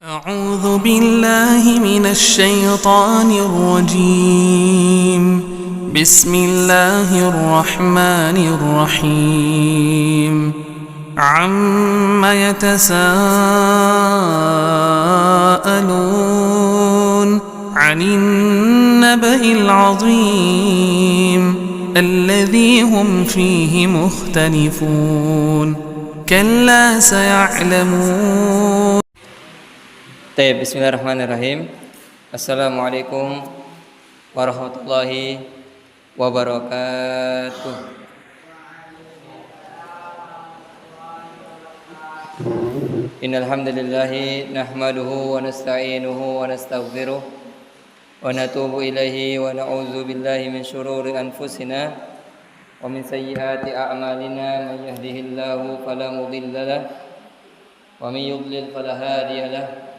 أعوذ بالله من الشيطان الرجيم بسم الله الرحمن الرحيم عم يتساءلون عن النبأ العظيم الذي هم فيه مختلفون كلا سيعلمون. Bismillahirrahmanirrahim. Assalamualaikum warahmatullahi wabarakatuh. Innal hamdalillahi nahmaduhu wa nasta'inuhu wa nastaghfiruh wa natubu ilaihi wa na'udzu billahi min shururi anfusina wa min sayyiati a'malina. May yahdihillahu fala mudilla lahu wa may yudlil fala hadiya lahu.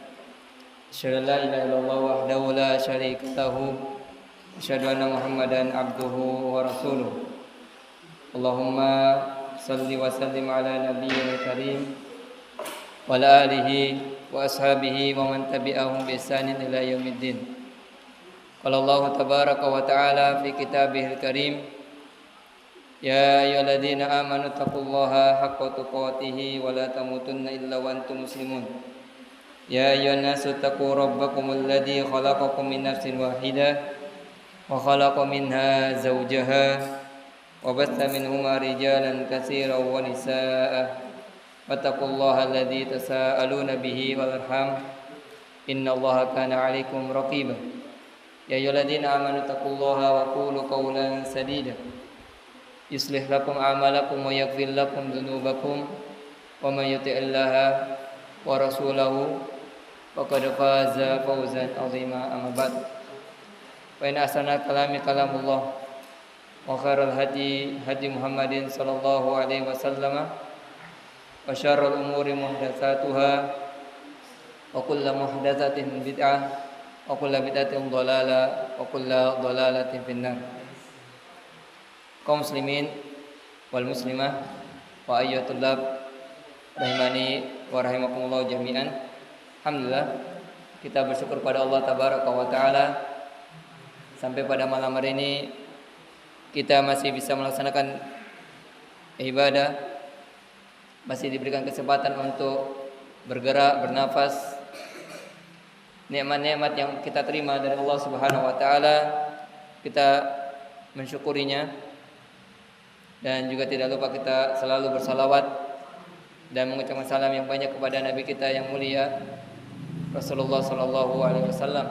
Asyhadu an la ilaha illallah wahdahu la syarika lahu wa asyhadu anna Muhammadan abduhu wa rasuluh. Allahumma salli wa sallim ala nabiyyil karim wa ala alihi wa ashabihi wa man tabi'ahum bi ihsanin ila yaumiddin. Qala Allah tabaraka wa ta'ala fi kitabihil karim, ya ayyuhalladzina amanu taqullaha haqqa tuqatih wa la tamutunna illa wa antum muslimun. Ya ayyuhan nasu taqu rabbakumul ladzi khalaqakum min nafsin wahidah wa khalaqa minha zawjaha wa batha minhuma rijalan katsiran wa nisaa'a wattaqullaha alladzi tasaaluna bihi wal arham innallaha kana 'alaikum raqiba. Ya ayyuhalladzina amanu taqullaha wa qulu qawlan sadida yuslih lakum a'malakum wa yaghfir lakum dhunubakum wa may yuti'illaha wa rasulahu faqad faza fawzan 'azima. Amma ba'd. Fa inna ahsanal kalami kalamullah wa khairal hadi hadi Muhammadin sallallahu alaihi wasallam wa syarrul umuri muhdatsatuha wa kullu muhdatsatin bid'ah wa kullu bid'atin dhalalah wa kullu dhalalatin finnar. Kaum muslimin wal muslimah wa ayyuhat tullab rahimani wa rahimakumullah jami'an. Alhamdulillah, kita bersyukur pada Allah tabaraka wa ta'ala sampai pada malam hari ini kita masih bisa melaksanakan ibadah, masih diberikan kesempatan untuk bergerak, bernafas. Nikmat-nikmat yang kita terima dari Allah Subhanahu wa taala, kita mensyukurinya, dan juga tidak lupa kita selalu bersalawat dan mengucapkan salam yang banyak kepada Nabi kita yang mulia Rasulullah sallallahu alaihi wasallam.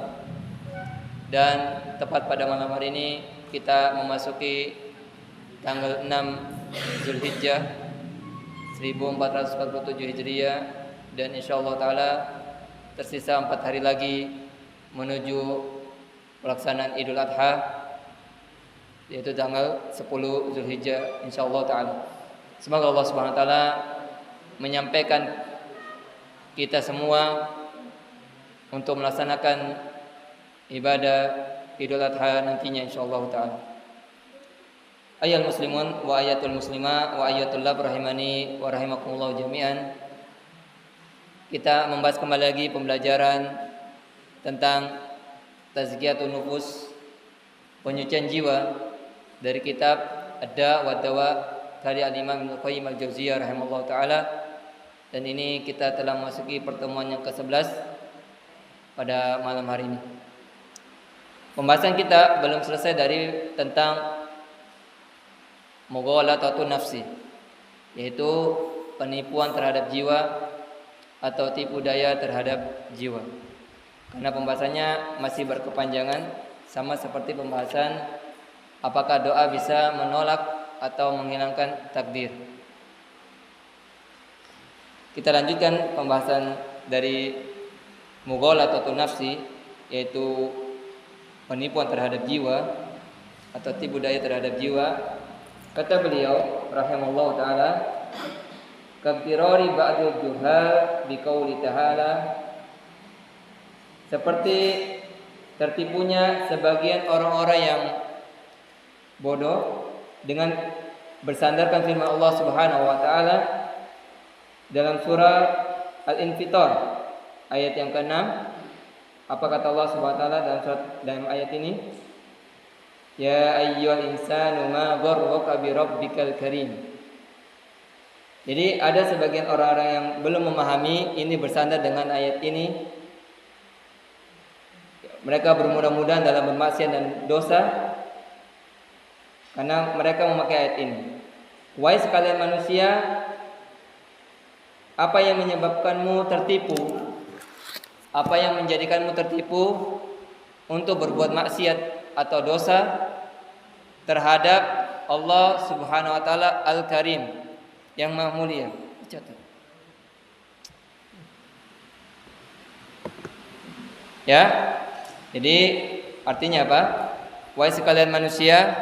Dan tepat pada malam hari ini kita memasuki tanggal 6 Zulhijjah 1447 Hijriah, dan insyaallah taala tersisa 4 hari lagi menuju pelaksanaan Idul Adha, yaitu tanggal 10 Zulhijjah insyaallah taala. Semoga Allah Subhanahu wa taala menyampaikan kita semua untuk melaksanakan ibadah Idul Adha nantinya insyaallah taala. Ayyuhal muslimun wa ayatul muslimah wa ayatul lab rahimani wa rahimakumullah jami'an. Kita membahas kembali lagi pembelajaran tentang tazkiyatun nufus, penyucian jiwa, dari kitab Ad-Da' wa Dawa karya Al-Imam Ibnu Qayyim Al-Jauziyah rahimahullah taala. Dan ini kita telah memasuki pertemuan yang ke-11 pada malam hari ini. Pembahasan kita belum selesai dari tentang mughalathatun nafsi, yaitu penipuan terhadap jiwa atau tipu daya terhadap jiwa. Karena pembahasannya masih berkepanjangan, sama seperti pembahasan apakah doa bisa menolak atau menghilangkan takdir. Kita lanjutkan pembahasan dari mughalathatun nafsi, yaitu penipuan terhadap jiwa atau tipu daya terhadap jiwa. Kata beliau rahimallahu taala, kabirari ba'dul juhal biqauli ta'ala, seperti tertipunya sebagian orang-orang yang bodoh dengan bersandarkan firman Allah Subhanahu wa taala dalam surah Al-Infitar ayat yang ke-6. Apa kata Allah Subhanahu wa taala dalam ayat ini? Ya ayyuhal insanu ma gharraka bi rabbikal karim. Jadi ada sebagian orang-orang yang belum memahami ini bersandar dengan ayat ini. Mereka bermudah-mudahan dalam bermaksiat dan dosa karena mereka memakai ayat ini. Wahai sekalian manusia, apa yang menyebabkanmu tertipu? Apa yang menjadikanmu tertipu untuk berbuat maksiat atau dosa terhadap Allah Subhanahu wa taala Al-Karim yang Maha Mulia? Ya. Jadi artinya apa? Wahai sekalian manusia,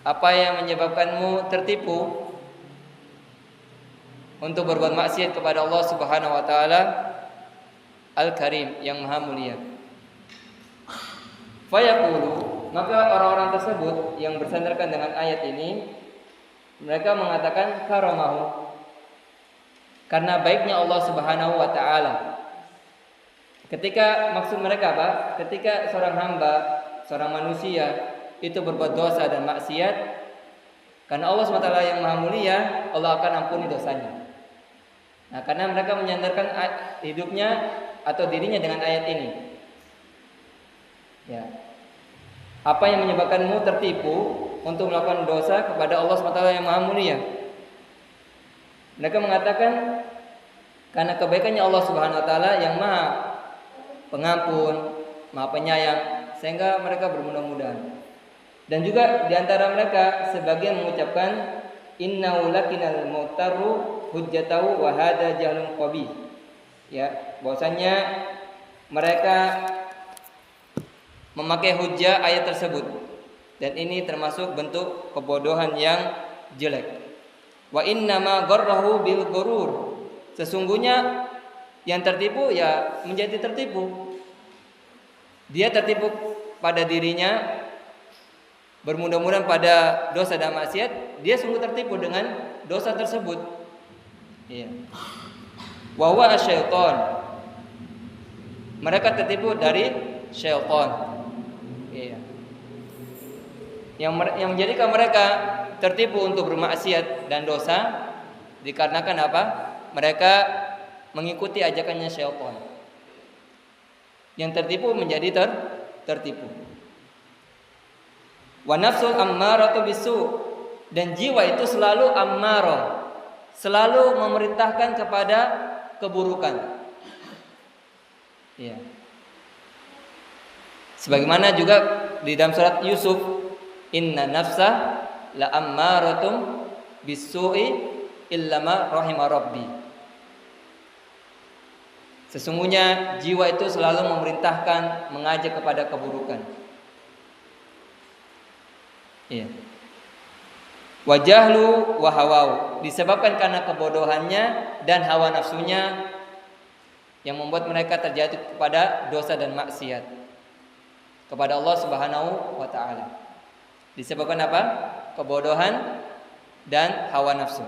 apa yang menyebabkanmu tertipu untuk berbuat maksiat kepada Allah Subhanahu wa taala Al-Karim yang Maha Mulia? Fayaqulu, maka orang-orang tersebut yang bersandarkan dengan ayat ini, mereka mengatakan karamahu, karena baiknya Allah Subhanahu wa taala. Ketika maksud mereka apa? Ketika seorang hamba, seorang manusia itu berbuat dosa dan maksiat, karena Allah SWT yang Maha Mulia, Allah akan ampuni dosanya. Nah, karena mereka menyandarkan hidupnya atau dirinya dengan ayat ini. Ya. Apa yang menyebabkanmu tertipu untuk melakukan dosa kepada Allah SWT yang Maha Mulia? Mereka mengatakan karena kebaikannya Allah Subhanahu wa taala yang Maha Pengampun, Maha Penyayang, sehingga mereka bermudah-mudahan. Dan juga diantara mereka sebagian mengucapkan innahu lakinal mu'taru hujjatahu wa hada jahlun qabih. Ya, bahwasanya mereka memakai hujjah ayat tersebut, dan ini termasuk bentuk kebodohan yang jelek. Wa innama gharrahu bil ghurur. Sesungguhnya yang tertipu ya menjadi tertipu. Dia tertipu pada dirinya, bermudah-mudahan pada dosa dan maksiat, dia sungguh tertipu dengan dosa tersebut. Iya. Wa huwa asyaiton. Mereka tertipu dari syaitan. Iya. Yang menjadikan mereka tertipu untuk bermaksiat dan dosa dikarenakan apa? Mereka mengikuti ajakannya syaitan. Yang tertipu menjadi tertipu. Wa nafsul ammaratu bisu, dan jiwa itu selalu ammarah, selalu memerintahkan kepada keburukan. Ya. Sebagaimana juga di dalam surat Yusuf, inna nafsa la ammaratum bisu'i illa ma rahima rabbi. Sesungguhnya jiwa itu selalu memerintahkan, mengajak kepada keburukan. Iya. Wajahlu wahawau, disebabkan karena kebodohannya dan hawa nafsunya yang membuat mereka terjatuh kepada dosa dan maksiat kepada Allah Subhanahu wa taala. Disebabkan apa? Kebodohan dan hawa nafsu.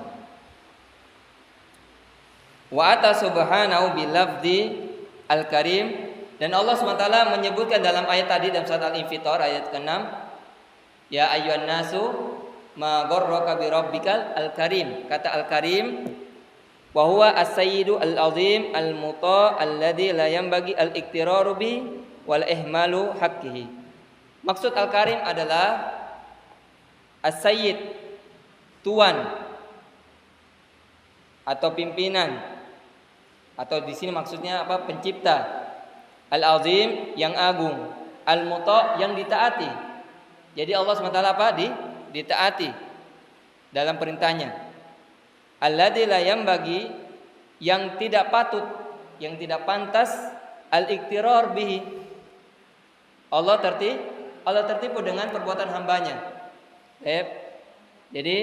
Wa ata subhanahu bilafzi al-karim, dan Allah SWT menyebutkan dalam ayat tadi dalam surat Al-Infitar ayat ke-6, ya ayyuhan nasu ma gharraka bi rabbikal al-karim. Kata al-karim wa huwa as-sayyidu al-azim al-muta alladzi la yanbaghi al-iktiraru bi wal ihmalu haqqihi. Maksud al-karim adalah as-sayyid, tuan atau pimpinan, atau di sini maksudnya apa? Pencipta. Al-azim yang agung, al-muta yang ditaati. Jadi Allah SWT apa? Ditaati dalam perintahnya. Alladzi la yanbaghi, yang tidak patut, yang tidak pantas al-iktirar bihi. Allah tertipu dengan perbuatan hambanya. Jadi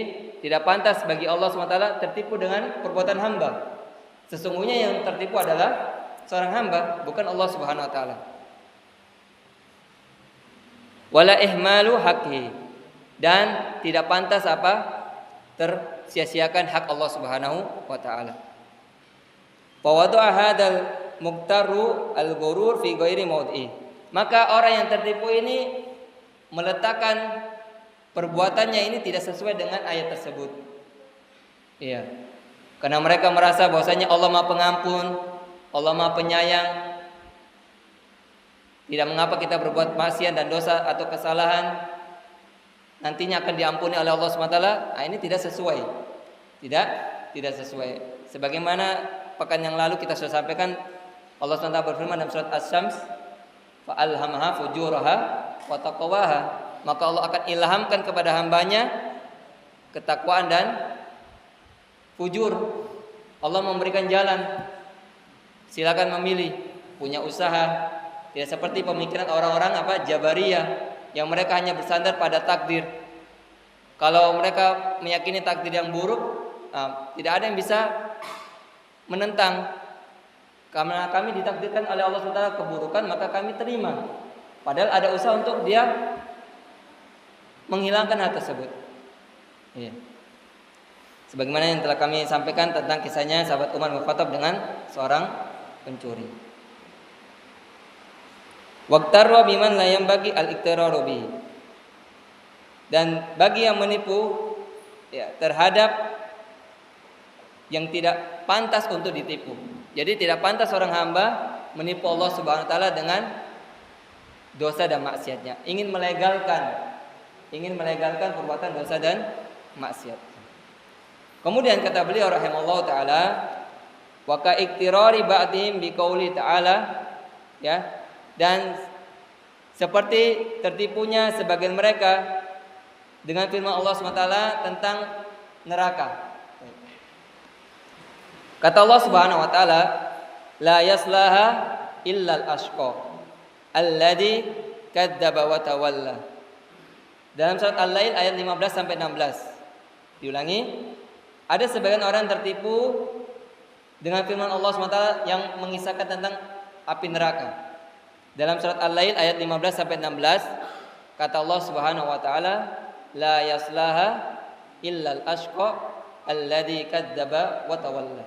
tidak pantas bagi Allah SWT tertipu dengan perbuatan hamba. Sesungguhnya yang tertipu adalah seorang hamba, bukan Allah Subhanahu wa taala. Wala ihmalu haqqi, dan tidak pantas apa? Tersia-siakan hak Allah Subhanahu wa taala. Fa wada'a hadzal muqtaru al-ghurur fi ghairi maudhi. Maka orang yang tertipu ini meletakkan perbuatannya ini tidak sesuai dengan ayat tersebut. Iya. Karena mereka merasa bahwasanya Allah Maha Pengampun, Allah Maha Penyayang. Tidak mengapa kita berbuat maksiat dan dosa atau kesalahan nantinya akan diampuni oleh Allah SWT. Nah, ini tidak sesuai. Tidak sesuai. Sebagaimana pekan yang lalu kita sudah sampaikan, Allah SWT berfirman dalam surat Asy-Syams, fa'alhamaha fujuraha wa taqwaha. Maka Allah akan ilhamkan kepada hambanya ketakwaan dan fujur. Allah memberikan jalan. Silakan memilih, punya usaha. Tidak seperti pemikiran orang-orang Jabariyah yang mereka hanya bersandar pada takdir. Kalau mereka meyakini takdir yang buruk, tidak ada yang bisa menentang. Karena kami ditakdirkan oleh Allah SWT keburukan, maka kami terima. Padahal ada usaha untuk dia menghilangkan hal tersebut. Iya. Sebagaimana yang telah kami sampaikan tentang kisahnya sahabat Umar bin Khattab dengan seorang pencuri. Waqtarra biman la yanbaghi al-iqtiraru bi. Dan bagi yang menipu terhadap yang tidak pantas untuk ditipu. Jadi tidak pantas orang hamba menipu Allah Subhanahu wa taala dengan dosa dan maksiatnya. Ingin melegalkan perbuatan dosa dan maksiat. Kemudian kata beliau rahimallahu taala, wa ka iktirari ba'dihim biqauli ta'ala, ya. Dan seperti tertipunya sebagian mereka dengan firman Allah SWT tentang neraka. Kata Allah Subhanahu wa taala, la yaslaha illa al-ashqa alladzi kadzdzaba wa tawalla. Dalam surat Al-Lail ayat 15 sampai 16. Diulangi, ada sebagian orang tertipu dengan firman Allah SWT yang mengisahkan tentang api neraka. Dalam surat Al-Lail ayat 15 sampai 16 kata Allah Subhanahu wa taala, la yaslaha illa al-ashqa alladzi kadzdzaba wa tawalla.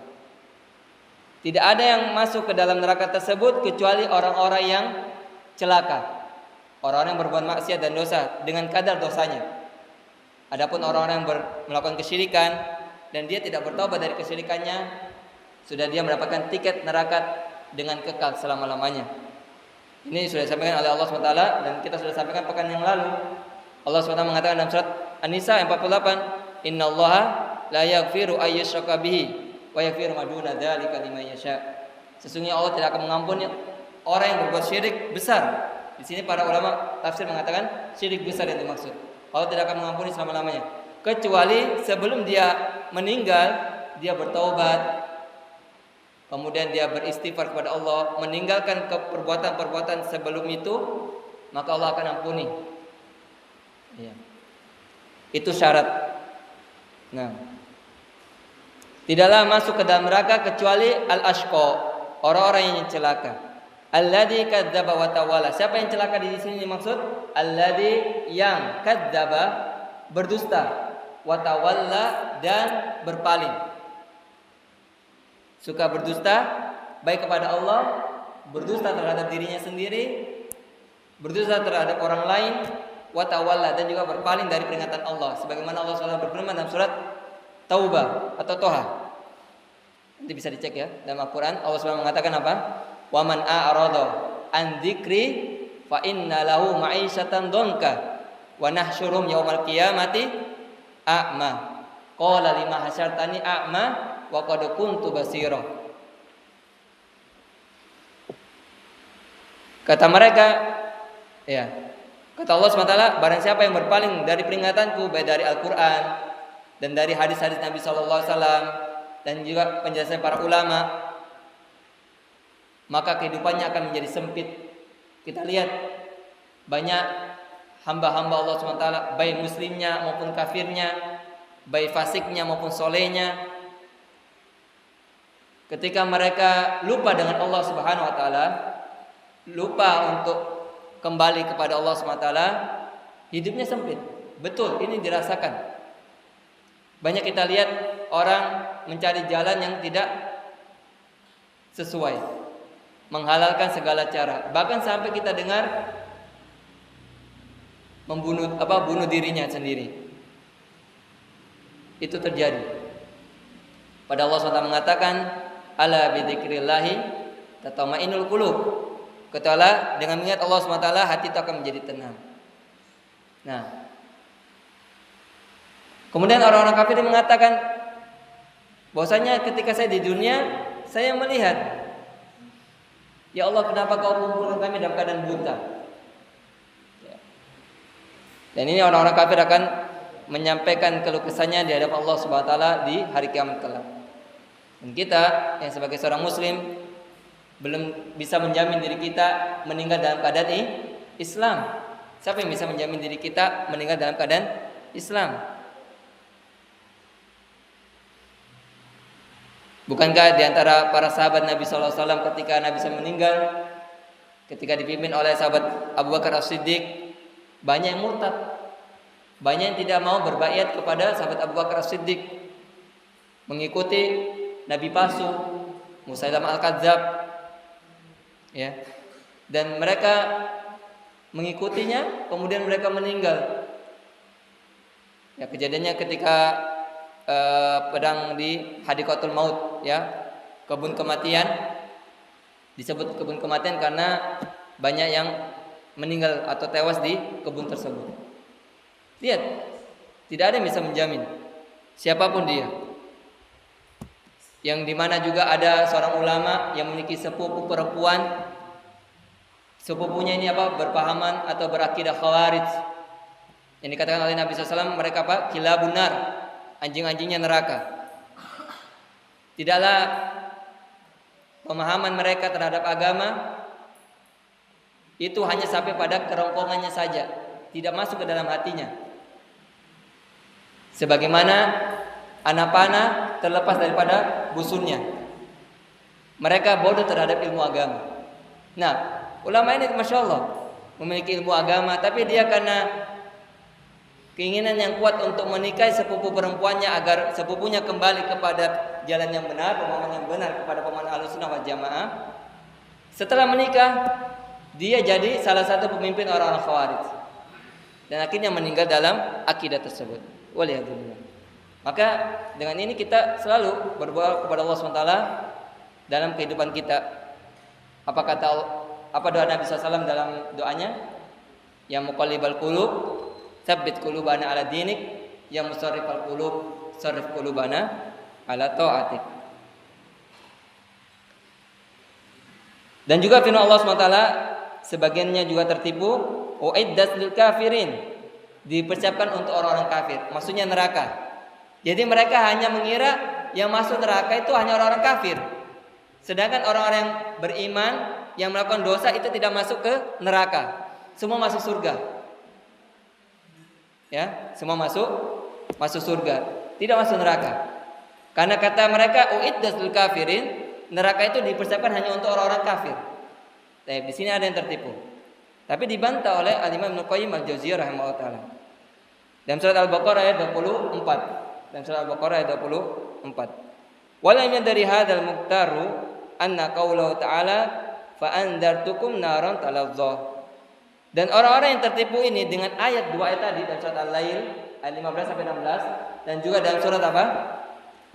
Tidak ada yang masuk ke dalam neraka tersebut kecuali orang-orang yang celaka. Orang-orang yang berbuat maksiat dan dosa dengan kadar dosanya. Adapun orang-orang yang melakukan kesyirikan dan dia tidak bertobat dari kesyirikannya, sudah dia mendapatkan tiket neraka dengan kekal selama-lamanya. Ini sudah disampaikan oleh Allah SWT dan kita sudah sampaikan pekan yang lalu. Allah SWT mengatakan dalam surat An-Nisa 48, innallaha la yaghfiru ayyushraka bihi wa yaghfiru ma duna dzalika liman yasha. Sesungguhnya Allah tidak akan mengampuni orang yang berbuat syirik besar. Di sini para ulama tafsir mengatakan syirik besar yang dimaksud. Allah tidak akan mengampuni selama-lamanya kecuali sebelum dia meninggal dia bertaubat, kemudian dia beristighfar kepada Allah, meninggalkan perbuatan-perbuatan sebelum itu, maka Allah akan ampuni. Ya. Itu syarat. Nah, tidaklah masuk ke dalam neraka kecuali al-ashqa, orang-orang yang celaka. Alladzi kadzdzaba wa tawalla. Siapa yang celaka di sini dimaksud? Alladzi yang kadzdzaba, berdusta, wa tawalla, dan berpaling. Suka berdusta baik kepada Allah, berdusta terhadap dirinya sendiri, berdusta terhadap orang lain, wa tawalla, dan juga berpaling dari peringatan Allah. Sebagaimana Allah SWT berfirman dalam surat Taubah atau Toha. Nanti bisa dicek ya dalam Al-Quran. Allah SWT mengatakan apa? Wa man a'rada an dzikri fa inna lahu ma'isyatan dhanka wa nahsyurum yaumal qiyamati a'ma. Qala lima hasyartani a'ma wa qad kuntu basira. Kata mereka, ya, kata Allah SWT, barang siapa yang berpaling dari peringatanku, baik dari Al-Quran dan dari hadis-hadis Nabi SAW dan juga penjelasan para ulama, maka kehidupannya akan menjadi sempit. Kita lihat banyak hamba-hamba Allah SWT, baik muslimnya maupun kafirnya, baik fasiknya maupun solehnya, ketika mereka lupa dengan Allah Subhanahu wa taala, lupa untuk kembali kepada Allah Subhanahu wa taala, hidupnya sempit. Betul, ini dirasakan. Banyak kita lihat orang mencari jalan yang tidak sesuai. menghalalkan segala cara. Bahkan sampai kita dengar bunuh dirinya sendiri. Itu terjadi. Pada Allah SWT mengatakan, ala bidzikrillahi tatma'innul qulub. Ketahuilah dengan mengingat Allah SWT hati itu akan menjadi tenang. Nah, kemudian orang-orang kafir mengatakan bahwasanya ketika saya di dunia saya melihat, ya Allah, kenapa kau kumpulkan kami dalam keadaan buta? Dan ini orang-orang kafir akan menyampaikan keluh kesahnya di hadapan Allah Subhanahu wa taala di hari kiamat kelak. Dan kita yang sebagai seorang muslim belum bisa menjamin diri kita meninggal dalam keadaan Islam. Siapa yang bisa menjamin diri kita meninggal dalam keadaan Islam? Bukankah di antara para sahabat Nabi SAW ketika Nabi SAW meninggal, ketika dipimpin oleh sahabat Abu Bakar As-Siddiq, banyak yang murtad, banyak yang tidak mau berbaiat kepada sahabat Abu Bakar As-Siddiq, mengikuti Nabi palsu, Musailamah Al-Kadzab, ya. Dan mereka mengikutinya, kemudian mereka meninggal. Ya, kejadiannya ketika pedang di Hadikatul Maut, ya, kebun kematian. Disebut kebun kematian karena banyak yang meninggal atau tewas di kebun tersebut. Lihat, tidak ada yang bisa menjamin siapapun dia. Yang dimana juga ada seorang ulama yang memiliki sepupu perempuan. Sepupunya ini berpahaman atau berakidah Khawarij. Yang dikatakan oleh Nabi SAW, mereka kilabun nar, anjing-anjingnya neraka. Tidaklah pemahaman mereka terhadap agama itu hanya sampai pada kerongkongannya saja, tidak masuk ke dalam hatinya. Sebagaimana anak panah terlepas daripada busurnya. Mereka bodoh terhadap ilmu agama. Nah, ulama ini Masya Allah memiliki ilmu agama, tapi dia karena keinginan yang kuat untuk menikahi sepupu perempuannya agar sepupunya kembali kepada jalan yang benar, pemahaman yang benar kepada pemahaman Ahlussunnah wal Jamaah. Setelah menikah, dia jadi salah satu pemimpin orang-orang Khawarij dan akhirnya meninggal dalam akidah tersebut. Waliyadzubillah. Maka dengan ini kita selalu berdoa kepada Allah SWT dalam kehidupan kita. Apa doa Nabi SAW dalam doanya? Ya muqallibal qulub, tsabbit qulubana ala dinik, ya musarrifal qulub, sarrif qulubana ala ta'atik. Dan juga firman Allah SWT, sebagiannya juga tertipu, uiddat lil kafirin, dipersiapkan untuk orang-orang kafir, maksudnya neraka. Jadi mereka hanya mengira yang masuk neraka itu hanya orang-orang kafir. Sedangkan orang-orang yang beriman yang melakukan dosa itu tidak masuk ke neraka. Semua masuk surga. Ya, semua masuk surga, tidak masuk neraka. Karena kata mereka uiddat lil kafirin, neraka itu dipersiapkan hanya untuk orang-orang kafir. Tapi di sini ada yang tertipu. Tapi dibantah oleh Al-Imam Ibnu Qayyim Al-Jauziyah rahimahullah taala. Dalam surat Al-Baqarah ayat 24. Dan surah Al-Baqarah ayat 24. Walam yadri hadzal muqtaru anna qaulahu ta'ala fa andartukum naran talazza. Dan orang-orang yang tertipu ini dengan ayat 2 ayat tadi dalam surat Al-Lail ayat 15 sampai 16 dan juga dalam surat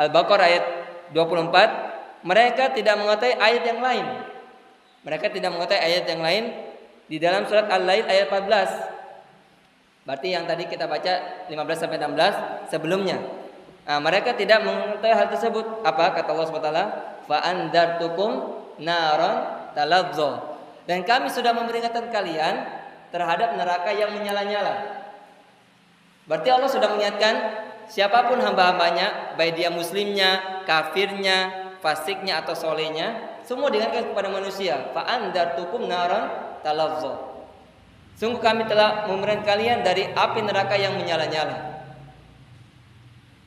Al-Baqarah ayat 24, mereka tidak mengetahui ayat yang lain. Mereka tidak mengetahui ayat yang lain di dalam surat Al-Lail ayat 14. Berarti yang tadi kita baca 15 sampai 16 sebelumnya. Nah, mereka tidak mengetahui hal tersebut. Apa kata Allah SWT? Fa andartukum naran talazza. Dan kami sudah memperingatkan kalian terhadap neraka yang menyala-nyala. Berarti Allah sudah mengingatkan siapapun hamba-hambanya, baik dia muslimnya, kafirnya, fasiknya atau solehnya, semua diingatkan kepada manusia. Fa andartukum naran talazza. Sungguh kami telah memberikan kalian dari api neraka yang menyala-nyala.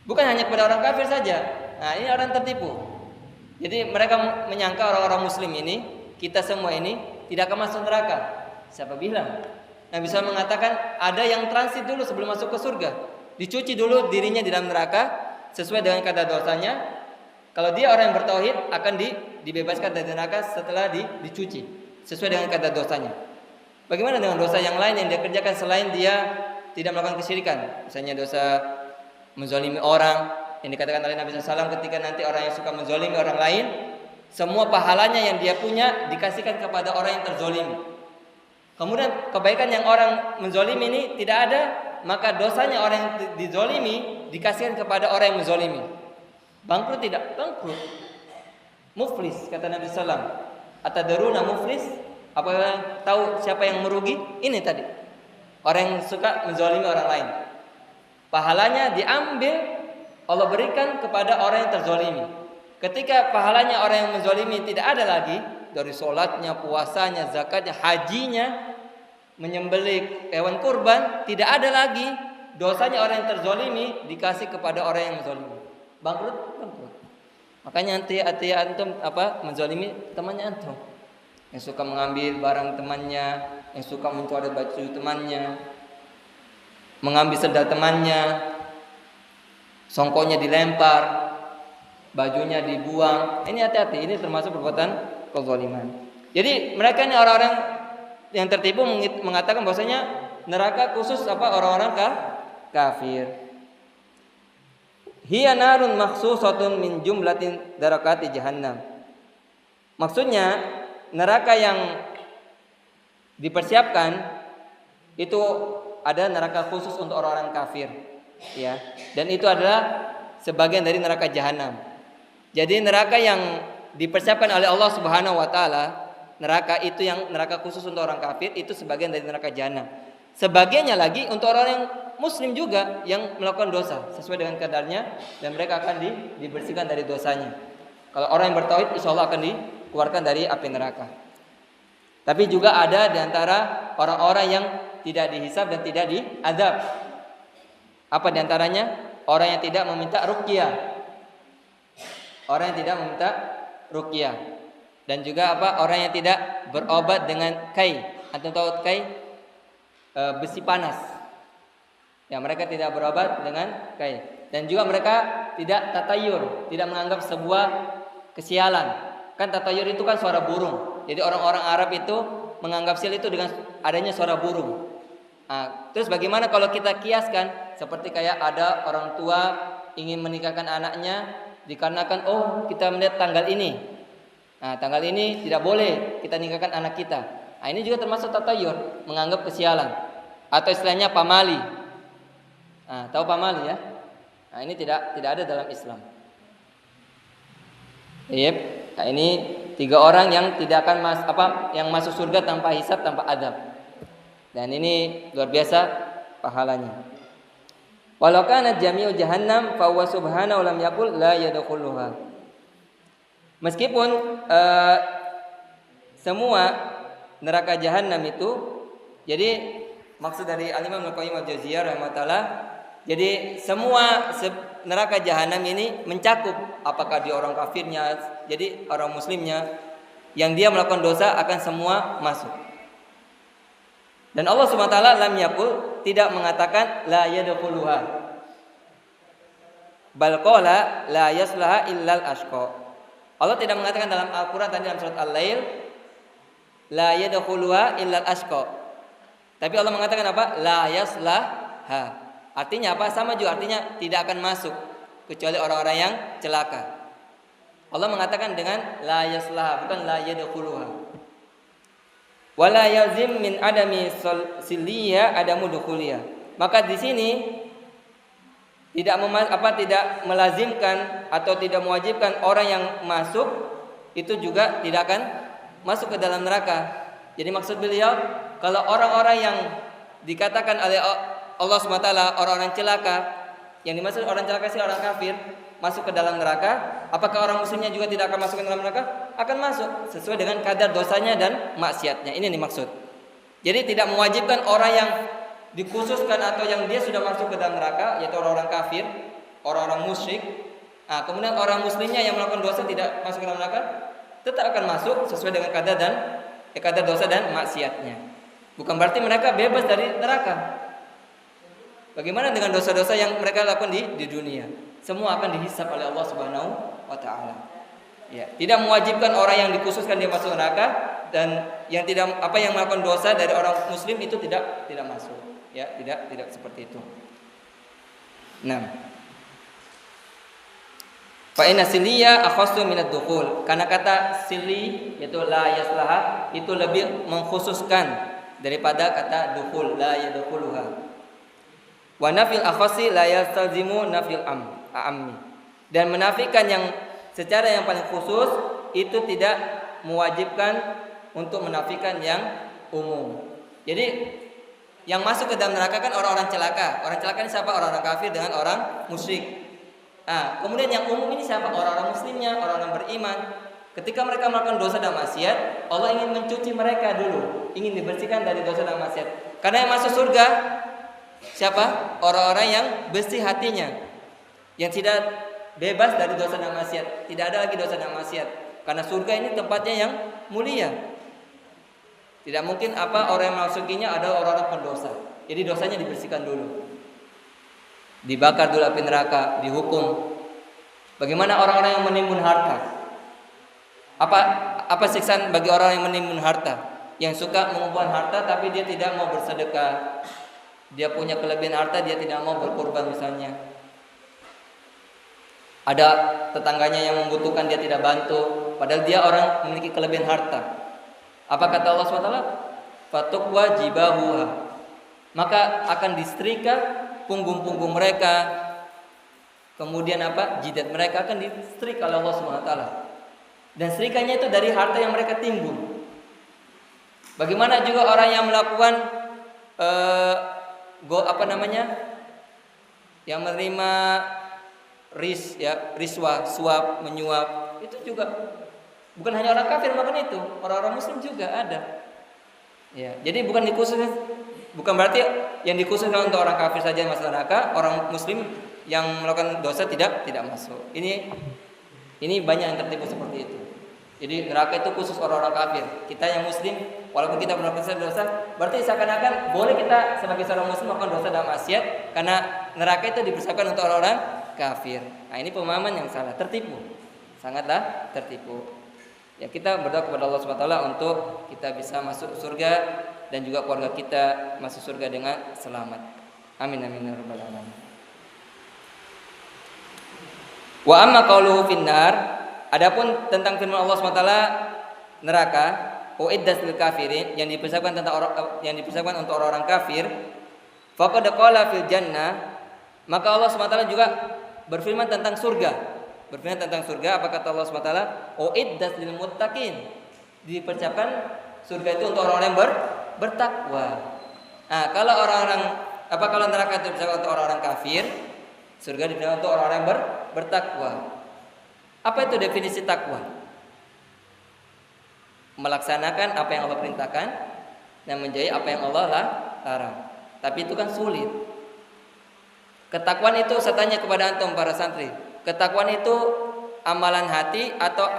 Bukan hanya kepada orang kafir saja. Nah, ini orang tertipu. Jadi mereka menyangka orang-orang muslim ini, kita semua ini tidak akan masuk neraka. Siapa bilang? Nabi SAW mengatakan ada yang transit dulu sebelum masuk ke surga. Dicuci dulu dirinya di dalam neraka sesuai dengan kadar dosanya. Kalau dia orang yang bertauhid akan dibebaskan dari neraka setelah dicuci sesuai dengan kadar dosanya. Bagaimana dengan dosa yang lain yang dia kerjakan selain dia tidak melakukan kesyirikan? Misalnya dosa menzalimi orang yang dikatakan oleh Nabi SAW, ketika nanti orang yang suka menzalimi orang lain, semua pahalanya yang dia punya dikasihkan kepada orang yang terzalimi. Kemudian kebaikan yang orang menzalimi ini tidak ada, maka dosanya orang yang dizalimi dikasihkan kepada orang yang menzalimi. Bangkrut tidak? Bangkrut. Muflis, kata Nabi SAW. Atadaruna muflis? Apakah tahu siapa yang merugi? Ini tadi, orang yang suka menzalimi orang lain. Pahalanya diambil, Allah berikan kepada orang yang terzalimi. Ketika pahalanya orang yang menzalimi tidak ada lagi, dari sholatnya, puasanya, zakatnya, hajinya, menyembelih hewan kurban, tidak ada lagi. Dosanya orang yang terzalimi dikasih kepada orang yang menzalimi. Bangkrut, bangkrut. Makanya hati-hati antum menzalimi temannya antum. Yang suka mengambil barang temannya, yang suka mencoret baju temannya, mengambil sendal temannya, songkonya dilempar, bajunya dibuang. Ini hati-hati, ini termasuk perbuatan kezaliman. Jadi mereka ini orang-orang yang tertipu mengatakan bahwasanya neraka khusus orang-orang kafir. Hiya narun makhsusatun min jumlatin darakati jahannam. Maksudnya neraka yang dipersiapkan itu ada neraka khusus untuk orang-orang kafir, ya. Dan itu adalah sebagian dari neraka jahanam. Jadi neraka yang dipersiapkan oleh Allah Subhanahu wa taala, neraka itu yang neraka khusus untuk orang kafir, itu sebagian dari neraka jahanam. Sebagiannya lagi untuk orang yang muslim juga yang melakukan dosa sesuai dengan kadarnya, dan mereka akan dibersihkan dari dosanya. Kalau orang yang bertauhid, insyaallah akan dikeluarkan dari api neraka. Tapi juga ada di antara orang-orang yang tidak dihisab dan tidak diazab. Apa di antaranya? Orang yang tidak meminta ruqyah. Orang yang tidak meminta ruqyah. Dan juga orang yang tidak berobat dengan kai. Antum tahu kai? Besi panas. Ya, mereka tidak berobat dengan kai. Dan juga mereka tidak tatayur, tidak menganggap sebuah kesialan. Kan tatayur itu kan suara burung. Jadi orang-orang Arab itu menganggap sial itu dengan adanya suara burung. Nah, terus bagaimana kalau kita kiaskan seperti kayak ada orang tua ingin menikahkan anaknya dikarenakan kita melihat tanggal ini. Nah, tanggal ini tidak boleh kita nikahkan anak kita. Nah, ini juga termasuk tatayur, menganggap kesialan. Atau istilahnya pamali. Nah, tahu pamali ya? Nah, ini tidak ada dalam Islam. Yep. Nah, ini 3 orang yang tidak akan yang masuk surga tanpa hisab, tanpa adab. Dan ini luar biasa pahalanya. Walau kana jami'u jahannam fa huwa subhanahu lam yaqul la yadkhuluha. Meskipun semua neraka jahanam itu, jadi maksud dari Al-Imam Al-Qayyim Al-Jauziyah rahimahullah, jadi semua neraka jahanam ini mencakup apakah dia orang kafirnya, jadi orang muslimnya, yang dia melakukan dosa akan semua masuk. Dan Allah SWT lam yaqul, tidak mengatakan la yadkhuluha, bal qala la yaslaha illal ashqa. Allah tidak mengatakan dalam Al-Qur'an tadi dalam surat Al-Lail la yadkhuluha illal ashqa. Tapi Allah mengatakan apa? La yaslaha. Artinya apa? Sama juga artinya tidak akan masuk kecuali orang-orang yang celaka. Allah mengatakan dengan la yaslaha, bukan la yadkhuluha. Wala yazim min adami silliya adamu dukhuliya. Maka di sini tidak melazimkan atau tidak mewajibkan orang yang masuk itu juga tidak akan masuk ke dalam neraka. Jadi maksud beliau, kalau orang-orang yang dikatakan oleh Allah SWT orang-orang celaka, yang dimaksud orang celaka sih orang kafir, masuk ke dalam neraka, apakah orang muslimnya juga tidak akan masuk ke dalam neraka? Akan masuk sesuai dengan kadar dosanya dan maksiatnya. Ini yang dimaksud. Jadi tidak mewajibkan orang yang dikhususkan atau yang dia sudah masuk ke dalam neraka, yaitu orang-orang kafir, orang-orang musyrik. Nah, kemudian orang muslimnya yang melakukan dosa tidak masuk ke dalam neraka, tetap akan masuk sesuai dengan kadar dosa dan maksiatnya. Bukan berarti mereka bebas dari neraka. Bagaimana dengan dosa-dosa yang mereka lakukan di dunia? Semua akan dihisab oleh Allah Subhanahu wa taala. Ya, tidak mewajibkan orang yang dikhususkan dia masuk neraka, dan yang melakukan dosa dari orang muslim itu tidak masuk. Ya, tidak seperti itu. Nah, fa inna siliya akhassu minad dukhul. Karena kata sili yaitu la yaslaha itu lebih mengkhususkan daripada kata dukhul, la yadkhuluha. Wa nafil akhassi la yastalzimu nafil ammi. Dan menafikan yang secara yang paling khusus itu tidak mewajibkan untuk menafikan yang umum. Jadi yang masuk ke dalam neraka kan orang-orang celaka. Orang celaka ini siapa? Orang-orang kafir dengan orang musyrik. Nah, kemudian yang umum ini siapa? Orang-orang muslimnya, orang-orang beriman. Ketika mereka melakukan dosa dan maksiat, Allah ingin mencuci mereka dulu, ingin dibersihkan dari dosa dan maksiat. Karena yang masuk surga siapa? Orang-orang yang bersih hatinya, yang tidak bebas dari dosa dan maksiat. Tidak ada lagi dosa dan maksiat. Karena surga ini tempatnya yang mulia. Tidak mungkin orang yang masukinya adalah orang-orang pendosa. Jadi dosanya dibersihkan dulu. Dibakar dulu api neraka, dihukum. Bagaimana orang-orang yang menimbun harta? Apa siksaan bagi orang yang menimbun harta? Yang suka mengumpulkan harta tapi dia tidak mau bersedekah. Dia punya kelebihan harta, dia tidak mau berkorban misalnya. Ada tetangganya yang membutuhkan, dia tidak bantu, padahal dia orang memiliki kelebihan harta. Apa kata Allah SWT? Fatukwa jibahuha. Maka akan disetrika punggung-punggung mereka. Kemudian jidat mereka akan disetrika oleh Allah SWT. Dan serikanya itu dari harta yang mereka timbun. Bagaimana juga orang yang melakukan yang menerima riswah, suap, menyuap, itu juga bukan hanya orang kafir melakukan itu, orang-orang muslim juga ada. Ya, jadi bukan berarti yang dikhususkan untuk orang kafir saja masuk neraka, orang muslim yang melakukan dosa tidak masuk. Ini banyak yang tertipu seperti itu. Jadi neraka itu khusus orang-orang kafir. Kita yang muslim, walaupun kita melakukan dosa, berarti seakan-akan boleh kita sebagai seorang muslim melakukan dosa dan maksiat, karena neraka itu dipersiapkan untuk orang-orang kafir. Nah, ini pemahaman yang salah, tertipu. Sangatlah tertipu. Ya, kita berdoa kepada Allah SWT untuk kita bisa masuk surga dan juga keluarga kita masuk surga dengan selamat. Amin amin ya rabbal alamin. Wa amma qauluhu finnar, adapun tentang firman Allah SWT neraka, uiddat lil kafirin, yang dipersiapkan untuk orang-orang kafir, faqad qala fil jannah, maka Allah SWT juga berfirman tentang surga. Apa kata Allah SWT? Uiddat lil muttaqin. Dipersiapkan surga itu untuk orang-orang yang bertakwa. Nah, kalau neraka itu dipersiapkan untuk orang-orang kafir, surga dipersiapkan untuk orang-orang yang bertakwa. Apa itu definisi takwa? Melaksanakan apa yang Allah perintahkan dan menjauhi apa yang Allah larang. Tapi itu kan sulit. Ketakwaan itu, saya tanya kepada antum para santri, ketakwaan itu amalan hati atau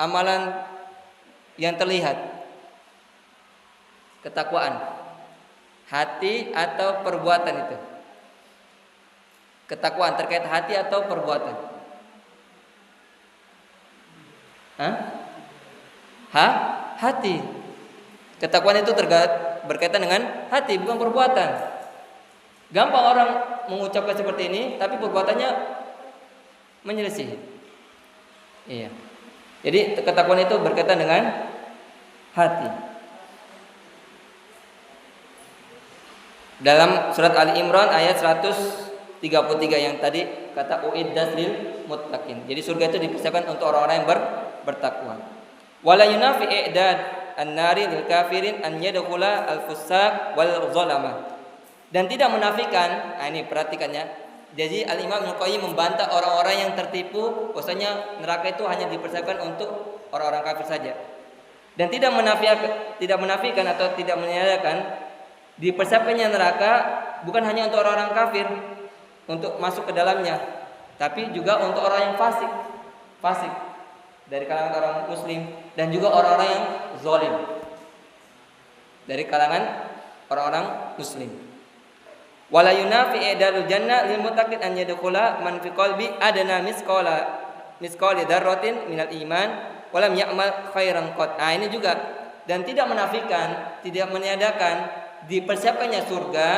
amalan yang terlihat? Ketakwaan hati atau perbuatan itu? Ketakwaan terkait hati atau perbuatan? Hati. Ketakwaan itu berkaitan dengan hati, bukan perbuatan. Gampang orang mengucapkan seperti ini, tapi perbuatannya menyelisih. Iya. Jadi ketakwaan itu berkaitan dengan hati. Dalam surat Ali Imran ayat 133 yang tadi kata uiddat lil muttaqin. Jadi surga itu dipersiapkan untuk orang-orang yang bertakwa. Wala yunafi i'dad an-nari lil kafirin an yadkhula al-fusaq wal zalama. Dan tidak menafikan, ini perhatikannya. Jadi Al-Imam Ibnu Qayyim membantah orang-orang yang tertipu bahwasanya neraka itu hanya dipersiapkan untuk orang-orang kafir saja. Dan tidak menafikan atau tidak menyatakan dipersiapkannya neraka bukan hanya untuk orang-orang kafir untuk masuk ke dalamnya, tapi juga untuk orang yang fasik dari kalangan orang muslim, dan juga orang-orang yang zalim dari kalangan orang-orang muslim. Wala yunafi i'dadul jannah lil muttaqin an yadkhula man fi qalbi adna misqala misqali dzarratin minal iman walam ya'mal khairan qad. Nah, ini juga, dan tidak menafikan, tidak meniadakan dipersiapkannya surga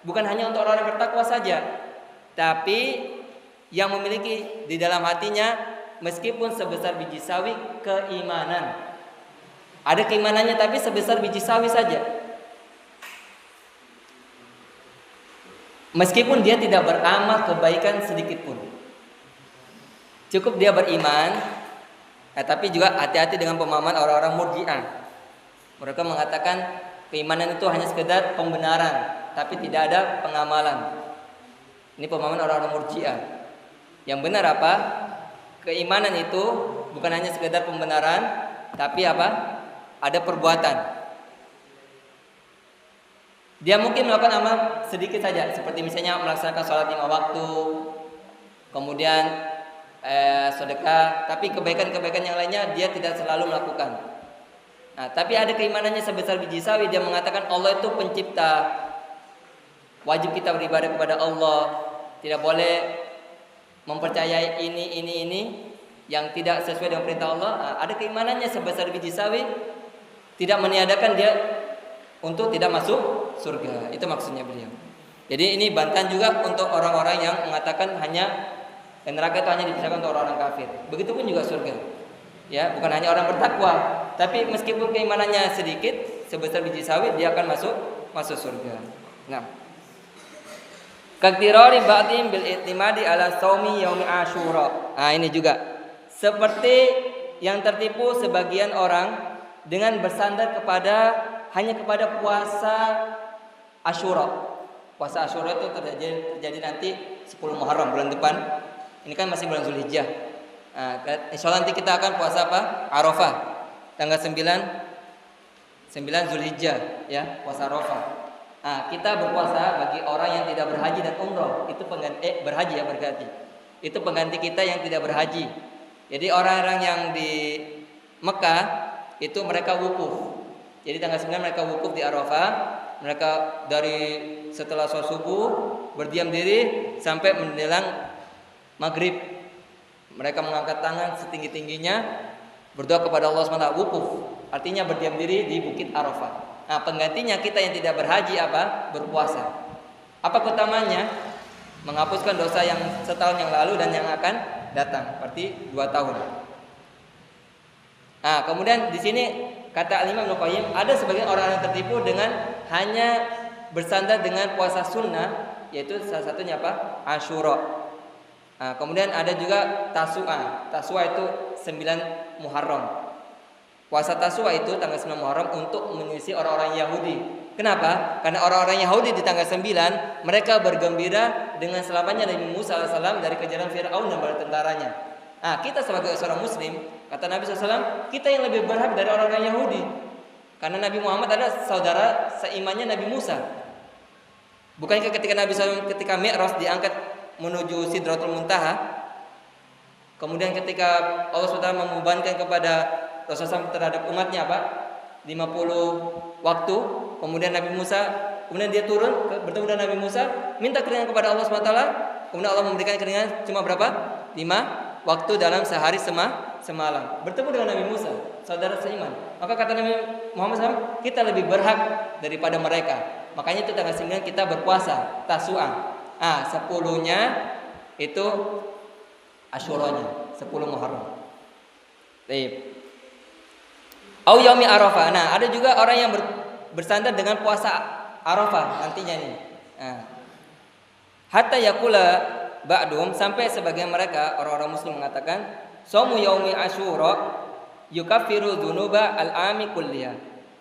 bukan hanya untuk orang-orang bertakwa saja, tapi yang memiliki di dalam hatinya meskipun sebesar biji sawi keimanan. Ada keimanannya tapi sebesar biji sawi saja. Meskipun dia tidak beramal kebaikan sedikit pun. Cukup dia beriman, tapi juga hati-hati dengan pemahaman orang-orang Murji'ah. Mereka mengatakan keimanan itu hanya sekedar pembenaran, tapi tidak ada pengamalan. Ini pemahaman orang-orang Murji'ah. Yang benar apa? Keimanan itu bukan hanya sekedar pembenaran, tapi apa? Ada perbuatan. Dia mungkin melakukan amal sedikit saja, seperti misalnya melaksanakan sholat 5 waktu, kemudian sedekah, tapi kebaikan-kebaikan yang lainnya dia tidak selalu melakukan. Nah, tapi ada keimanannya sebesar biji sawi. Dia mengatakan Allah itu pencipta, wajib kita beribadah kepada Allah, tidak boleh mempercayai ini yang tidak sesuai dengan perintah Allah. Nah, ada keimanannya sebesar biji sawi, tidak meniadakan dia untuk tidak masuk surga. Itu maksudnya beliau. Jadi ini bantahan juga untuk orang-orang yang mengatakan hanya neraka itu hanya dipisahkan untuk orang-orang kafir. Begitupun juga surga. Ya, bukan hanya orang bertakwa, tapi meskipun keimanannya sedikit sebesar biji sawi, dia akan masuk surga. Nah, kaktirari ba'dihim bil i'timadi ala shaumi yaumi asyura. Nah, ini juga seperti yang tertipu sebagian orang dengan bersandar hanya kepada puasa Asyura. Puasa Asyura itu terjadi nanti 10 Muharram bulan depan. Ini kan masih bulan Zulhijjah. Nah, insyaallah nanti kita akan puasa apa? Arafah. Tanggal 9 Zulhijjah ya, puasa Arafah. Nah, kita berpuasa bagi orang yang tidak berhaji dan umroh. Itu pengganti berhaji ya, berganti. Itu pengganti kita yang tidak berhaji. Jadi orang-orang yang di Mekah itu mereka wukuf. Jadi tanggal 9 mereka wukuf di Arafah. Mereka dari setelah sholat subuh berdiam diri sampai menjelang maghrib. Mereka mengangkat tangan setinggi-tingginya berdoa kepada Allah SWT, wukuf. Artinya berdiam diri di bukit Arafah. Nah, penggantinya kita yang tidak berhaji apa? Berpuasa. Apa keutamanya? Menghapuskan dosa yang setahun yang lalu dan yang akan datang, berarti 2 tahun. Nah, kemudian di sini kata Imam Ibnu Qayyim, ada sebagian orang yang tertipu dengan hanya bersandar dengan puasa sunnah, yaitu salah satunya apa? Asyura. Nah, kemudian ada juga Tasu'a. Tasu'a itu 9 Muharram. Puasa Tasu'a itu tanggal 9 Muharram untuk menyisi orang-orang Yahudi. Kenapa? Karena orang-orang Yahudi di tanggal 9 mereka bergembira dengan selamatnya Nabi Musa AS dari kejaran Fir'aun dan bala tentaranya. Nah, kita sebagai seorang muslim, kata Nabi SAW, kita yang lebih berhak dari orang-orang Yahudi. Karena Nabi Muhammad adalah saudara seimannya Nabi Musa. Bukankah ketika Nabi SAW ketika Mi'raj diangkat menuju Sidratul Muntaha, kemudian ketika Allah SWT membebankan kepada Rasulullah SAW terhadap umatnya apa? 50 waktu, kemudian Nabi Musa, kemudian dia turun bertemu dengan Nabi Musa, minta keringanan kepada Allah SWT, kemudian Allah memberikan keringanan cuma berapa? 5 waktu dalam sehari semalam. Bertemu dengan Nabi Musa, saudara seiman. Maka kata Nabi Muhammad SAW, kita lebih berhak daripada mereka. Makanya itu tanggal 9 kita berpuasa Tasu'a. 10-nya itu Asyuranya, 10 Muharram. Baik. Au yaumi Arafah. Nah, ada juga orang yang bersandar dengan puasa Arafah nantinya nih. Hatta yaqula ba'dum, sampai sebagian mereka orang-orang muslim mengatakan shaumu yaumi asyura yukaffiru dzunuba al-ami kulliyah.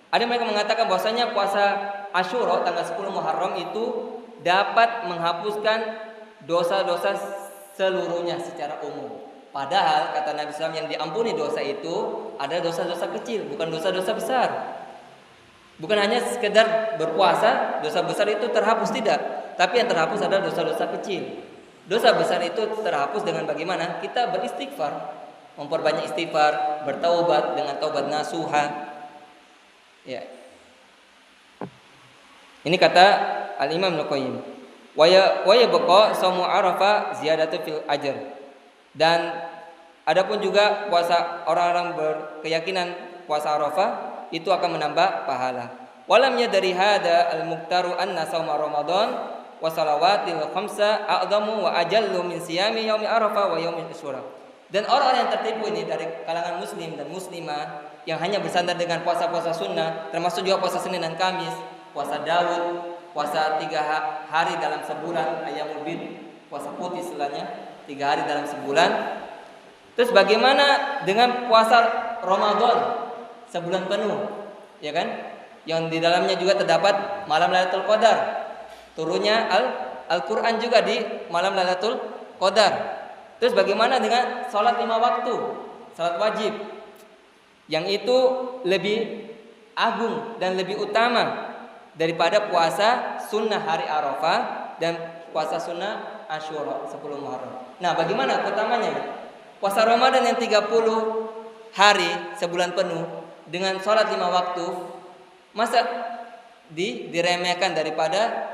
Ada mereka mengatakan bahwasanya puasa Asyura tanggal 10 Muharram itu dapat menghapuskan dosa-dosa seluruhnya secara umum. Padahal kata Nabi SAW yang diampuni dosa itu ada dosa-dosa kecil, bukan dosa-dosa besar. Bukan hanya sekedar berpuasa, dosa besar itu terhapus, tidak. Tapi yang terhapus adalah dosa-dosa kecil. Dosa besar itu terhapus dengan bagaimana? Kita beristighfar, memperbanyak istighfar, bertaubat dengan taubat nasuha. Ya. Ini kata Al-Imam Ibnu Qayyim. Wa yabqa shaumu Arafah ziyadatu fil ajr. Dan Adapun juga puasa orang-orang berkeyakinan puasa Arafah itu akan menambah pahala. Walam yadri hada al-muqtaru anna shauma Ramadan wa salawatil khamsa a'zamu wa ajallu min siyami yaumi Arafah wa yaumi Asyura. Dan orang-orang yang tertipu ini dari kalangan muslim dan muslimah yang hanya bersandar dengan puasa-puasa sunnah, termasuk juga puasa Senin dan Kamis, puasa Daud, puasa 3 hari dalam sebulan, ayyamul bid, puasa putih istilahnya, 3 hari dalam sebulan. Terus bagaimana dengan puasa Ramadan sebulan penuh, ya kan? Yang di dalamnya juga terdapat malam Lailatul Qadar. Turunnya Al-Qur'an juga di malam Lailatul Qadar. Terus bagaimana dengan salat 5 waktu, salat wajib? Yang itu lebih agung dan lebih utama daripada puasa sunnah hari Arafah dan puasa sunnah Asyura 10 Muharram. Nah, bagaimana keutamanya? Puasa Ramadan yang 30 hari sebulan penuh dengan sholat 5 waktu, masa diremehkan daripada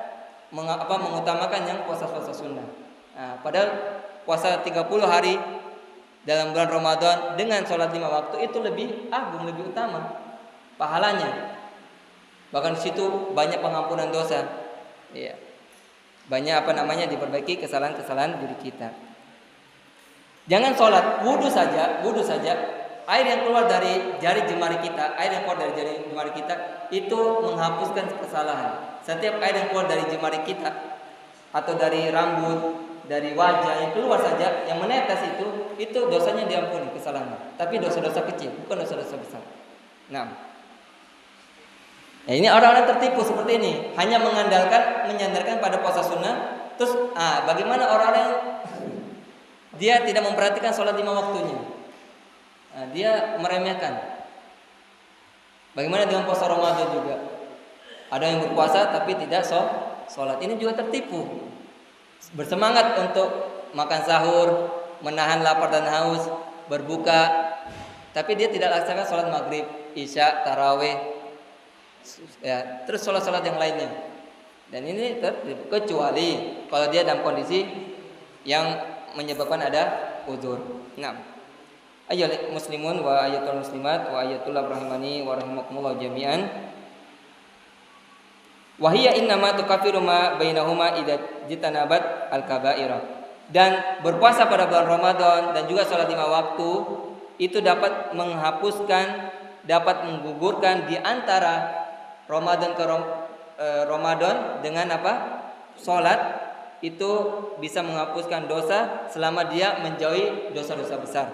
mengutamakan yang puasa-puasa sunnah. Nah, padahal puasa 30 hari dalam bulan Ramadan dengan sholat 5 waktu itu lebih agung, lebih utama pahalanya. Bahkan di situ banyak pengampunan dosa. Iya. Banyak diperbaiki kesalahan-kesalahan diri kita. Jangan sholat, wudu saja, air yang keluar dari jari jemari kita, itu menghapuskan kesalahan. Setiap air yang keluar dari jemari kita atau dari rambut, dari wajah yang keluar saja, yang menetes itu dosanya diampuni, kesalahannya. Tapi dosa-dosa kecil, bukan dosa-dosa besar. Nah, ini orang-orang tertipu seperti ini, hanya menyandarkan pada puasa sunnah. Terus, bagaimana orang-orang yang dia tidak memperhatikan sholat 5 waktunya? Dia meremehkan. Bagaimana dengan puasa Ramadan juga? Ada yang berpuasa tapi tidak sholat. Ini juga tertipu. Bersemangat untuk makan sahur, menahan lapar dan haus, berbuka, tapi dia tidak laksanakan sholat maghrib, isya, tarawih, ya, terus sholat-sholat yang lainnya. Dan ini tertipu, kecuali kalau dia dalam kondisi yang menyebabkan ada uzur. Nah, ayyuhal muslimun wa ayyatul muslimat wa ayyatul rahimani wa rahimakumullah jami'an. Wa hiya innama tukaffiru ma bainahuma idza jitanabat al-kaba'ira. Dan berpuasa pada bulan Ramadan dan juga salat 5 waktu itu dapat menghapuskan, dapat menggugurkan di antara Ramadan ke Ramadan dengan apa? Salat itu bisa menghapuskan dosa selama dia menjauhi dosa-dosa besar.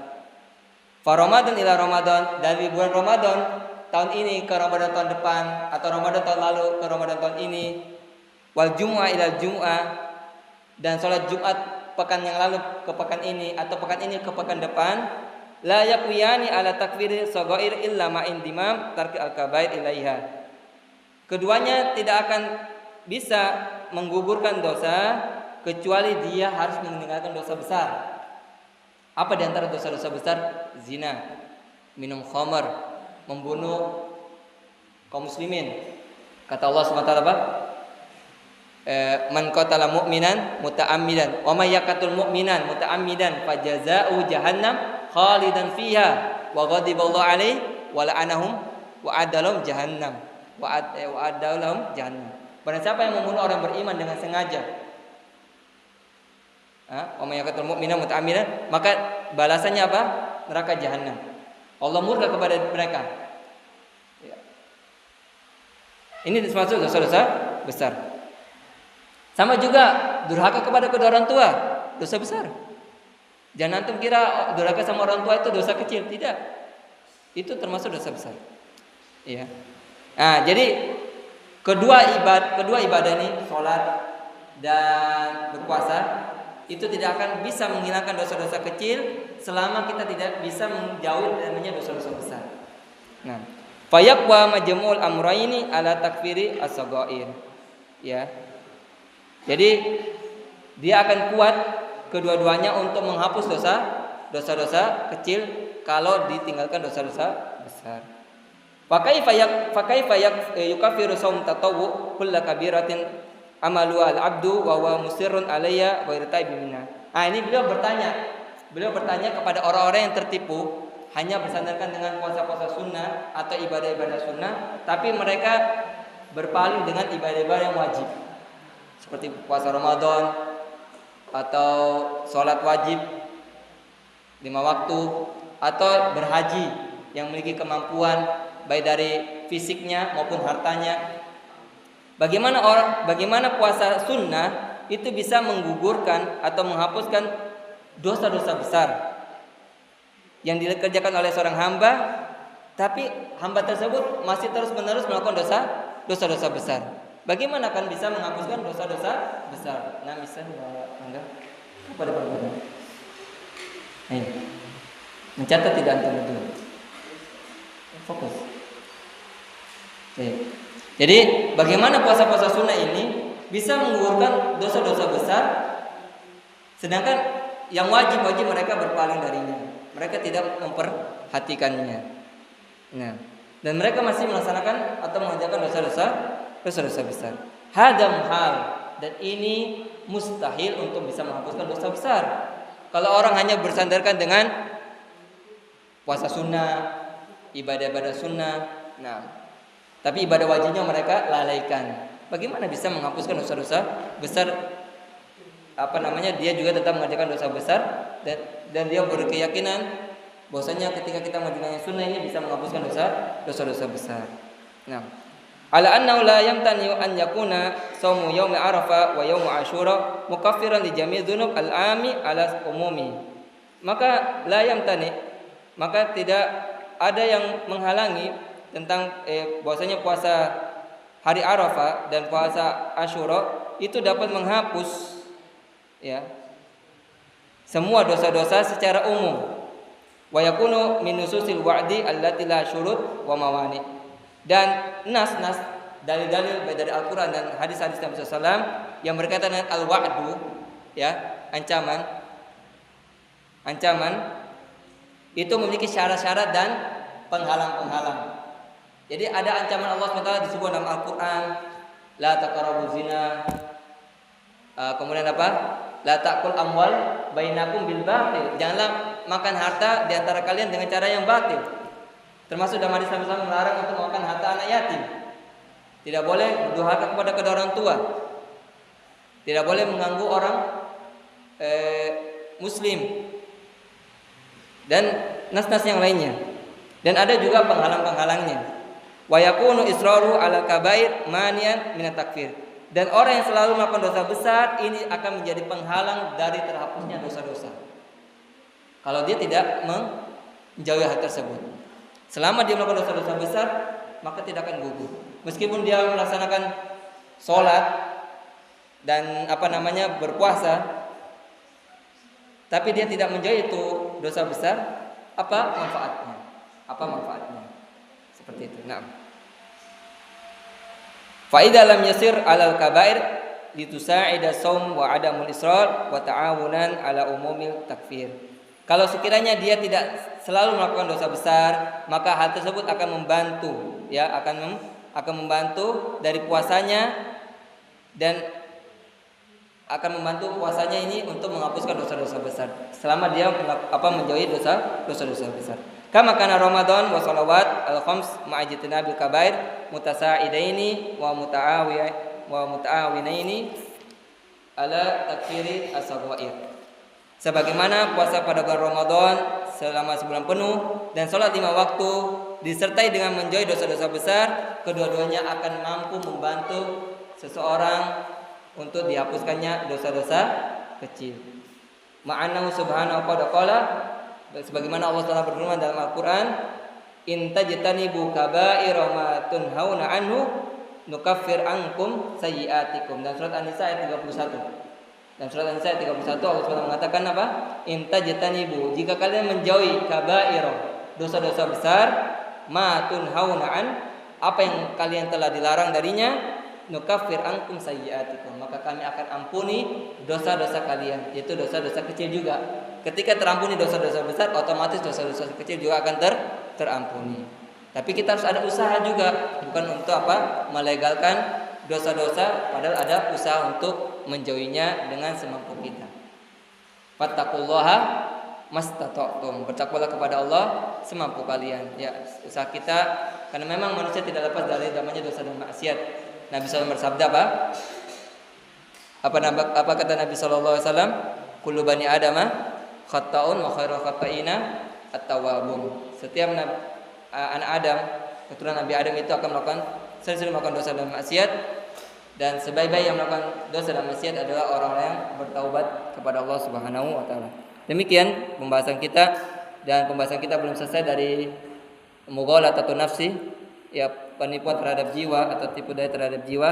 Fa Ramadan ila Ramadan, dari bulan Ramadan tahun ini ke Ramadan tahun depan, atau Ramadan tahun lalu ke Ramadan tahun ini, wal Jum'ah ila Jum'ah, dan sholat Jumat pekan yang lalu ke pekan ini, atau pekan ini ke pekan depan, la yaqwiyani ala takfiri shaghair illa ma'in dimam tarki al-kabair ilaiha. Keduanya tidak akan bisa menggugurkan dosa kecuali dia harus meninggalkan dosa besar. Apa di antara dosa-dosa besar? Zina, minum khamar, membunuh kaum muslimin. Kata Allah SWT apa? Man qatala mu'minan muta'ammidan wa may yaqtul mu'minan muta'ammidan fajazaa'u jahannam khalidan fiha wa ghadiballahu alaihi wa la'anahum wa adalahum jahannam wa adalahum jahannam. Barang siapa yang membunuh orang beriman dengan sengaja, wa may yaqtul mu'mina muta'ammidan, maka balasannya apa? Neraka jahanam. Allah murka kepada mereka. Ya. Ini termasuk dosa-dosa besar. Sama juga durhaka kepada kedua orang tua, dosa besar. Jangan antum kira durhaka sama orang tua itu dosa kecil, tidak. Itu termasuk dosa besar. Iya. Nah, jadi kedua ibadah ini, sholat dan berpuasa, itu tidak akan bisa menghilangkan dosa-dosa kecil selama kita tidak bisa menjauhi namanya dosa-dosa besar. Nah, fayaqwa majmu'ul amrayni ala takfiri as-saghair. Ya. Jadi dia akan kuat kedua-duanya untuk menghapus dosa-dosa kecil kalau ditinggalkan dosa-dosa besar. Fakaifa yukaffiru shaum tatawwu kullu kabiratin amalu al-abdu wa huwa musirrun alayya wa irtaib minna. Ini beliau bertanya, beliau bertanya kepada orang-orang yang tertipu hanya bersandarkan dengan puasa-puasa sunnah atau ibadah-ibadah sunnah, tapi mereka berpaling dengan ibadah-ibadah yang wajib, seperti puasa Ramadan atau sholat wajib 5 waktu, atau berhaji yang memiliki kemampuan baik dari fisiknya maupun hartanya. Bagaimana puasa sunnah itu bisa menggugurkan atau menghapuskan dosa-dosa besar yang dikerjakan oleh seorang hamba, tapi hamba tersebut masih terus-menerus melakukan dosa-dosa besar. Bagaimana akan bisa menghapuskan dosa-dosa besar? Nah, bisa enggak? Pada perbuatan. Ayo. Mencatat tidak antum itu. Fokus. Oke. Jadi, bagaimana puasa-puasa sunnah ini bisa menggugurkan dosa-dosa besar, sedangkan yang wajib-wajib mereka berpaling darinya. Mereka tidak memperhatikannya. Nah, dan mereka masih melaksanakan atau mengerjakan dosa-dosa besar. Hadam hal, dan ini mustahil untuk bisa menghapuskan dosa besar. Kalau orang hanya bersandarkan dengan puasa sunnah, ibadah-ibadah sunnah, nah, tapi ibadah wajibnya mereka lalaikan. Bagaimana bisa menghapuskan dosa-dosa besar? Dia juga tetap mengerjakan dosa besar, dan dia berkeyakinan bahwasanya ketika kita mengerjakan sunnah ini bisa menghapuskan dosa-dosa besar. Nah, ala annahu la yamtani an yakuna shaumu yaumi arafah wa yaumi asyura mukaffiran li jami' dzunub al-ami ala umumi. Maka la yamtani, maka tidak ada yang menghalangi tentang bahwasanya puasa hari Arafah dan puasa Asyura itu dapat menghapus semua dosa-dosa secara umum. Wa yakunu min nususil wa'di allati la syurut wa mawani. Dan nas-nas dalil-dalil dari Al-Qur'an dan hadis-hadis Nabi SAW yang berkaitan dengan al-wa'du, ancaman itu memiliki syarat-syarat dan penghalang-penghalang. Jadi ada ancaman Allah SWT disebut dalam Al-Qur'an, la taqrabu zina. Kemudian apa? La ta'kul amwal bainakum bil batil. Janganlah makan harta di antara kalian dengan cara yang batil. Termasuk dalam hadis Nabi SAW melarang untuk makan harta anak yatim. Tidak boleh berdurhaka kepada kedua orang tua. Tidak boleh mengganggu orang muslim. Dan nas-nas yang lainnya. Dan ada juga penghalang-penghalangnya. Wa yakunu israru ala kabair manian minat takfir. Dan orang yang selalu melakukan dosa besar ini akan menjadi penghalang dari terhapusnya dosa-dosa. Kalau dia tidak menjauhi hal tersebut, selama dia melakukan dosa-dosa besar, maka tidak akan gugur. Meskipun dia melaksanakan sholat dan berpuasa, tapi dia tidak menjauhi itu dosa besar, apa manfaatnya? Seperti itu. Nah. Fa'idha lam yasir alal kabair litusa'ida saum wa adamul israr wa ta'awunan ala umumil takfir. Kalau sekiranya dia tidak selalu melakukan dosa besar, maka hal tersebut akan membantu, akan membantu dari puasanya, dan akan membantu puasanya ini untuk menghapuskan dosa-dosa besar selama dia menjauhi dosa-dosa besar. Kama kana Ramadan wa shalawat al-khams ma'ajitinabil kabair mutasaidaini wa muta'awinaini ala takfiri as-saghair. Sebagaimana puasa pada bulan Ramadan selama sebulan penuh dan sholat 5 waktu disertai dengan menjauhi dosa-dosa besar, kedua-duanya akan mampu membantu seseorang untuk dihapuskannya dosa-dosa kecil. Ma'anahu subhanahu wa ta'ala, sebagaimana Allah Taala berfirman dalam Al-Qur'an, in tajtanibu kaba'ira ma tunhauna anhu nukaffir ankum sayyi'atikum. Dan surat An-Nisa ayat 31. Dan surat An-Nisa ayat 31 Allah SWT mengatakan apa? In tajtanibu, jika kalian menjauhi kaba'ira, dosa-dosa besar, ma tunhauna an, apa yang kalian telah dilarang darinya, nukaffir ankum sayyi'atikum, maka kami akan ampuni dosa-dosa kalian, yaitu dosa-dosa kecil juga. Ketika terampuni dosa-dosa besar, otomatis dosa-dosa kecil juga akan terampuni. Tapi kita harus ada usaha juga, bukan untuk melegalkan dosa-dosa, padahal ada usaha untuk menjauhinya dengan semampu kita. Fattaqullaha mastata'tum. Bertakwalah kepada Allah semampu kalian. Ya, usaha kita, karena memang manusia tidak lepas dari namanya dosa dan maksiat. Nabi SAW bersabda apa? Apa kata Nabi SAW? Kullu bani adama khata'un wa khairul khata'ina at-tawwabun. Setiap anak Adam, keturunan Nabi Adam itu akan sering melakukan dosa dan maksiat, dan sebaik-baik yang melakukan dosa dan maksiat adalah orang-orang yang bertaubat kepada Allah Subhanahu wa taala. Demikian pembahasan kita, dan pembahasan kita belum selesai dari mughalathatun nafsi, ya, penipuan terhadap jiwa atau tipu daya terhadap jiwa,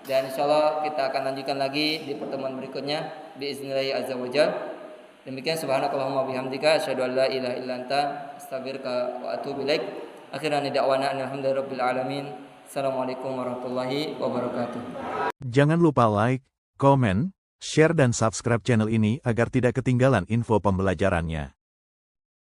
dan insyaallah kita akan lanjutkan lagi di pertemuan berikutnya biiznillah azza wajalla. Demikian subhanakallahumma bihamdika asyhadu an la ilaha illa anta astaghfiruka wa atubu ilaik. Akhiran da'wana alhamdulillahirabbil alamin. Assalamualaikum warahmatullahi wabarakatuh. Jangan lupa like, komen, share dan subscribe channel ini agar tidak ketinggalan info pembelajarannya.